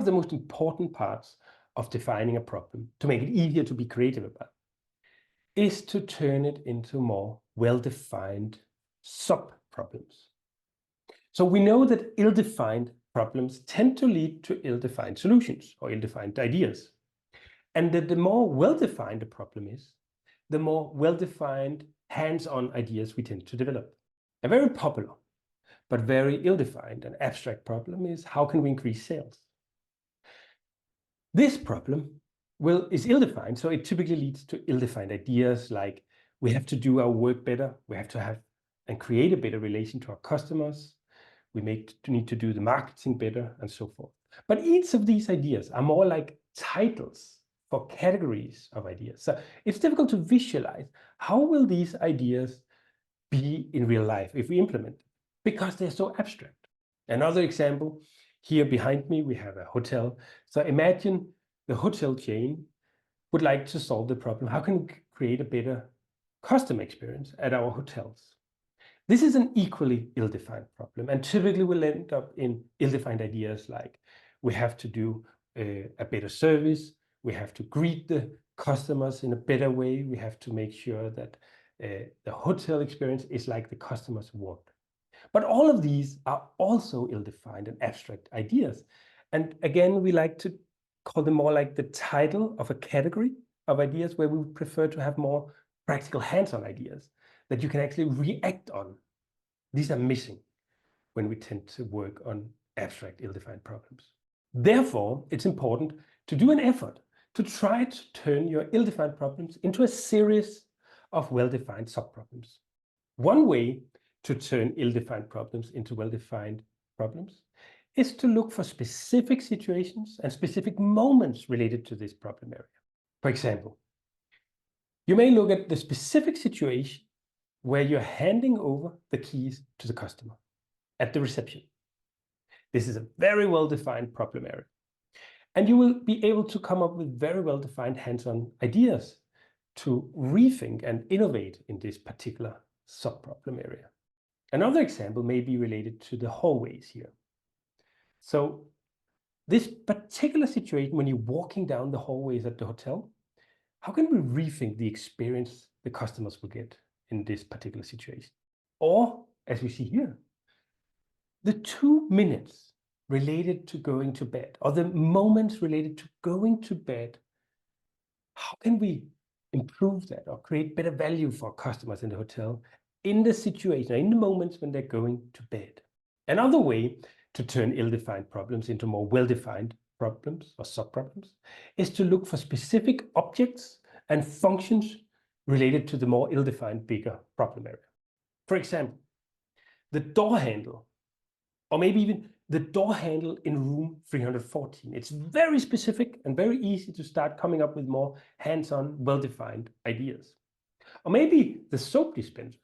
of the most important parts of defining a problem to make it easier to be creative about is to turn it into more well-defined sub-problems. So we know that ill-defined problems tend to lead to ill-defined solutions or ill-defined ideas. And that the more well-defined a problem is, the more well-defined hands-on ideas we tend to develop. A very popular, but very ill-defined and abstract problem is how can we increase sales? This problem is ill-defined, so it typically leads to ill-defined ideas like we have to do our work better, we have to have and create a better relation to our customers, we need to do the marketing better, and so forth. But each of these ideas are more like titles for categories of ideas. So it's difficult to visualize how will these ideas be in real life if we implement them, because they're so abstract. Another example, here behind me we have a hotel. So imagine the hotel chain would like to solve the problem. How can we create a better customer experience at our hotels? This is an equally ill-defined problem, and typically will end up in ill-defined ideas like we have to do a better service, we have to greet the customers in a better way, we have to make sure that the hotel experience is like the customers want. But all of these are also ill-defined and abstract ideas. And again, we like to call them more like the title of a category of ideas, where we would prefer to have more practical hands-on ideas that you can actually react on. These are missing when we tend to work on abstract, ill-defined problems. Therefore, it's important to do an effort to try to turn your ill-defined problems into a series of well-defined sub-problems. One way to turn ill-defined problems into well-defined problems is to look for specific situations and specific moments related to this problem area. For example, you may look at the specific situation where you're handing over the keys to the customer at the reception. This is a very well-defined problem area. And you will be able to come up with very well-defined hands-on ideas to rethink and innovate in this particular sub-problem area. Another example may be related to the hallways here. So this particular situation, when you're walking down the hallways at the hotel, how can we rethink the experience the customers will get in this particular situation? Or, as we see here, the 2 minutes related to going to bed, or the moments related to going to bed, how can we improve that or create better value for customers in the hotel in the situation, in the moments when they're going to bed? Another way to turn ill-defined problems into more well-defined problems or sub-problems is to look for specific objects and functions related to the more ill-defined bigger problem area. For example, the door handle, or maybe even the door handle in room 314. It's very specific and very easy to start coming up with more hands-on, well-defined ideas. Or maybe the soap dispenser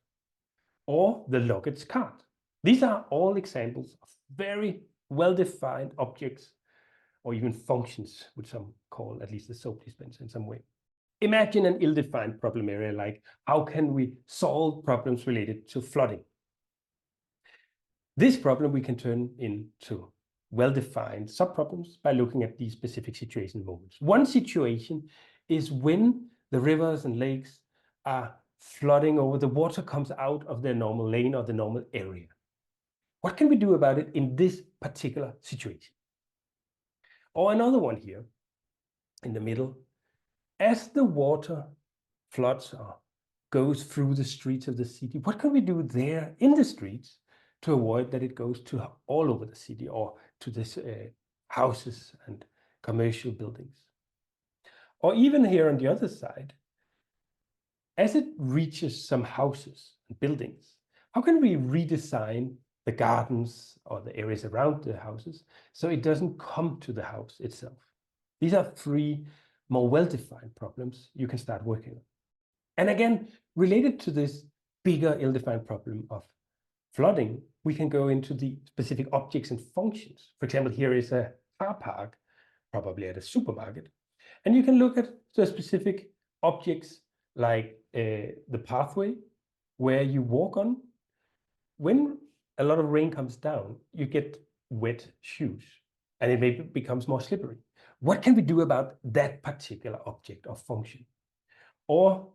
or the luggage cart. These are all examples of very well-defined objects or even functions, which some call at least the soap dispenser in some way. Imagine an ill-defined problem area like how can we solve problems related to flooding? This problem we can turn into well-defined sub-problems by looking at these specific situation moments. One situation is when the rivers and lakes are flooding over, the water comes out of their normal lane or the normal area. What can we do about it in this particular situation? Or another one here in the middle, as the water floods or goes through the streets of the city, what can we do there in the streets to avoid that it goes to all over the city or to this houses and commercial buildings? Or even here on the other side, as it reaches some houses and buildings, how can we redesign the gardens or the areas around the houses so it doesn't come to the house itself? These are 3 more well-defined problems you can start working on. And again, related to this bigger ill-defined problem of flooding, we can go into the specific objects and functions. For example, here is a car park, probably at a supermarket. And you can look at the specific objects like the pathway where you walk on. When a lot of rain comes down, you get wet shoes. and it maybe becomes more slippery. What can we do about that particular object or function? Or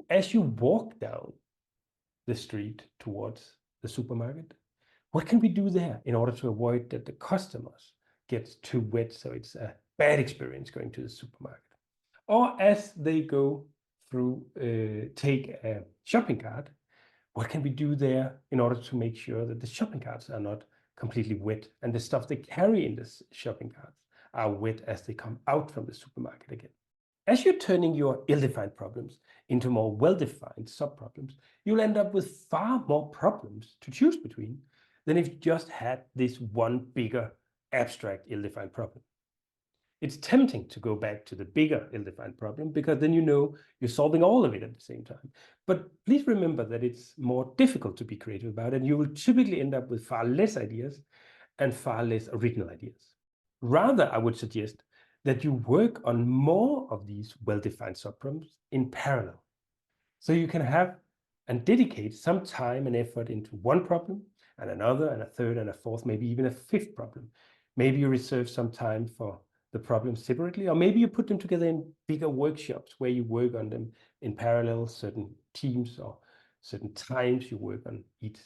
as you walk down the street towards the supermarket, what can we do there in order to avoid that the customers get too wet, so it's a bad experience going to the supermarket? Or as they go through, take a shopping cart, what can we do there in order to make sure that the shopping carts are not completely wet and the stuff they carry in this shopping carts are wet as they come out from the supermarket again? As you're turning your ill-defined problems into more well-defined sub-problems, you'll end up with far more problems to choose between than if you just had this one bigger abstract ill-defined problem. It's tempting to go back to the bigger ill-defined problem because then you know you're solving all of it at the same time. But please remember that it's more difficult to be creative about, and you will typically end up with far less ideas and far less original ideas. Rather, I would suggest that you work on more of these well-defined subproblems in parallel. So you can have and dedicate some time and effort into one problem and another and a third and a fourth, maybe even a fifth problem. Maybe you reserve some time for the problems separately, or maybe you put them together in bigger workshops where you work on them in parallel, certain teams or certain times you work on each